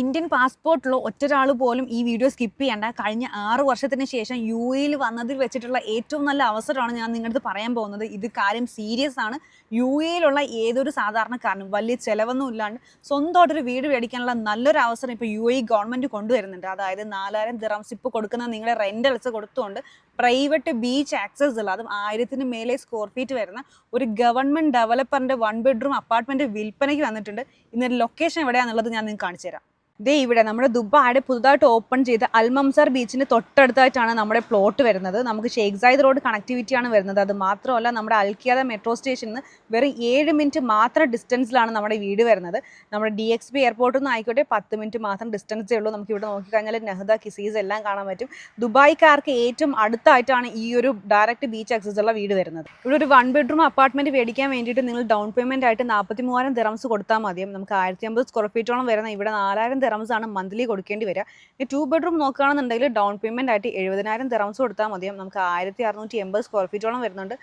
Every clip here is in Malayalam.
ഇന്ത്യൻ പാസ്പോർട്ടിലോ ഒറ്റൊരാൾ പോലും ഈ വീഡിയോ സ്കിപ്പ് ചെയ്യേണ്ട. കഴിഞ്ഞ 6 വർഷത്തിന് ശേഷം UAE-യിൽ വന്നതിൽ വെച്ചിട്ടുള്ള ഏറ്റവും നല്ല അവസരമാണ് ഞാൻ നിങ്ങളടുത്ത് പറയാൻ പോകുന്നത്. ഇത് കാര്യം സീരിയസ് ആണ്. UAE-യിലുള്ള ഏതൊരു സാധാരണക്കാരനും വലിയ ചിലവൊന്നും ഇല്ലാണ്ട് സ്വന്തമായിട്ടൊരു വീട് മേടിക്കാനുള്ള നല്ലൊരു അവസരം ഇപ്പോൾ UAE ഗവൺമെൻറ് കൊണ്ടുവരുന്നുണ്ട്. അതായത് 4000 ദിറംസ് ഇപ്പോൾ കൊടുക്കുന്ന നിങ്ങളുടെ റെൻ്റൽസ് കൊടുത്തുകൊണ്ട് പ്രൈവറ്റ് ബീച്ച് ആക്സസ് ഉള്ള, അതും 1000-ന് മേലെ സ്ക്വയർ ഫീറ്റ് വരുന്ന ഒരു ഗവൺമെൻറ് ഡെവലപ്പറിൻ്റെ 1 ബെഡ്റൂം അപ്പാർട്ട്മെൻറ്റ് വിൽപ്പനയ്ക്ക് വന്നിട്ടുണ്ട്. ഇന്നൊരു ലൊക്കേഷൻ എവിടെയാണെന്നുള്ളത് ഞാൻ നിങ്ങൾക്ക് കാണിച്ചു തരാം. ഇവിടെ നമ്മുടെ ദുബായിയുടെ പുതുതായിട്ട് ഓപ്പൺ ചെയ്ത അൽമംസാർ ബീച്ചിന് തൊട്ടടുത്തായിട്ടാണ് നമ്മുടെ പ്ലോട്ട് വരുന്നത്. നമുക്ക് ഷെയ്ഖ് സായിദ് റോഡ് കണക്ടിവിറ്റിയാണ് വരുന്നത്. അത് മാത്രമല്ല നമ്മുടെ അൽക്കിയാദ മെട്രോ സ്റ്റേഷനിൽ നിന്ന് വെറും 7 മിനിറ്റ് മാത്രം ഡിസ്റ്റൻസിലാണ് നമ്മുടെ വീട് വരുന്നത്. നമ്മുടെ DXB എയർപോർട്ടിൽ നിന്ന് ആയിക്കോട്ടെ 10 മിനിറ്റ് മാത്രം ഡിസ്റ്റൻസേ ഉള്ളൂ. നമുക്ക് ഇവിടെ നോക്കിക്കഴിഞ്ഞാൽ നെഹ്ദ, കിസീസ് എല്ലാം കാണാൻ പറ്റും. ദുബായിക്കാർക്ക് ഏറ്റവും അടുത്തായിട്ടാണ് ഈ ഒരു ഡയറക്റ്റ് ബീച്ച് ആക്സസ് ഉള്ള വീട് വരുന്നത്. ഇവിടെ ഒരു 1 ബെഡ്റൂം അപ്പാർട്ട്മെന്റ് മേടിക്കാൻ വേണ്ടിയിട്ട് നിങ്ങൾ ഡൗൺ പേയ്മെന്റ് ആയിട്ട് 43,000 ദിറംസ് കൊടുത്താൽ മതിയും. നമുക്ക് 1050 സ്ക്വയർ ഫീറ്റോളം വരുന്ന ഇവിടെ 4,000 ദിറംസ് ആണ് മന്ത്ലി കൊടുക്കേണ്ടി വരിക. ഈ 2 ബെഡ്റൂം നോക്കുകയാണെന്നുണ്ടെങ്കിൽ ഡൗൺ പേയ്മെന്റ് ആയിട്ട് 70,000 ദിറംസ് കൊടുത്താൽ മതിയും. നമുക്ക് 1680 സ്ക്വയർ ഫീറ്റോളം വരുന്നുണ്ട്.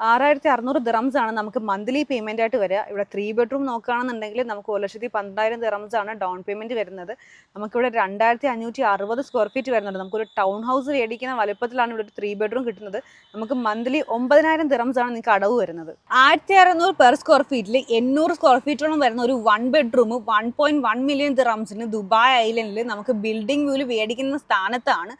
6600 ദിറംസ് ആണ് നമുക്ക് മന്ത്ലി പേയ്മെന്റ് ആയിട്ട് വരിക. ഇവിടെ 3 ബെഡ്റൂം നോക്കുകയാണെന്നുണ്ടെങ്കിൽ നമുക്ക് 1,12,000 ദിറംസ് ആണ് ഡൗൺ പേയ്മെന്റ് വരുന്നത്. നമുക്കിവിടെ 2560 സ്ക്വയർ ഫീറ്റ് വരുന്നുണ്ട്. നമുക്കൊരു ടൗൺ ഹൗസ് മേടിക്കുന്ന വലുപ്പത്തിലാണ് ഇവിടെ 3 ബെഡ്റൂം കിട്ടുന്നത്. നമുക്ക് മന്ത്ലി 9,000 ദിറംസ് ആണ് നിങ്ങൾക്ക് അടവ് വരുന്നത്. 1600 പെർ സ്ക്വയർ ഫീറ്റിൽ 800 സ്ക്വയർ ഫീറ്റോളം വരുന്ന ഒരു 1 ബെഡ്റൂം 1.1 മില്യൺ ദിറംസിന് ദുബായ് ഐലൻഡിൽ നമുക്ക് ബിൽഡിംഗ് വ്യൂല് മേടിക്കുന്ന സ്ഥാനത്താണ്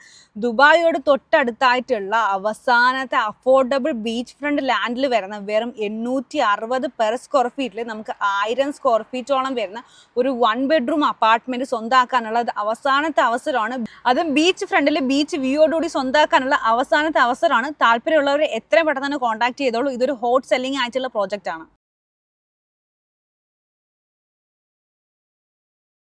ദുബായിയോട് തൊട്ടടുത്തായിട്ടുള്ള അവസാനത്തെ അഫോർഡബിൾ ബീച്ച് ഫ്രണ്ട് ലാൻഡിൽ വരുന്ന വെറും 860 പെർ സ്ക്വയർ ഫീറ്റിൽ നമുക്ക് 1000 സ്ക്വയർ ഫീറ്റോളം വരുന്ന ഒരു 1 ബെഡ്റൂം അപ്പാർട്ട്മെന്റ് സ്വന്തമാക്കാനുള്ള അവസാനത്തെ അവസരമാണ്. അതും ബീച്ച് ഫ്രണ്ടിൽ ബീച്ച് വ്യൂയോടുകൂടി സ്വന്തമാക്കാനുള്ള അവസാനത്തെ അവസരമാണ്. താല്പര്യമുള്ളവർ എത്രയും പെട്ടെന്ന് തന്നെ കോൺടാക്ട് ചെയ്തോളൂ. ഇതൊരു ഹോട്ട് സെല്ലിംഗ് ആയിട്ടുള്ള പ്രോജക്റ്റ് ആണ്.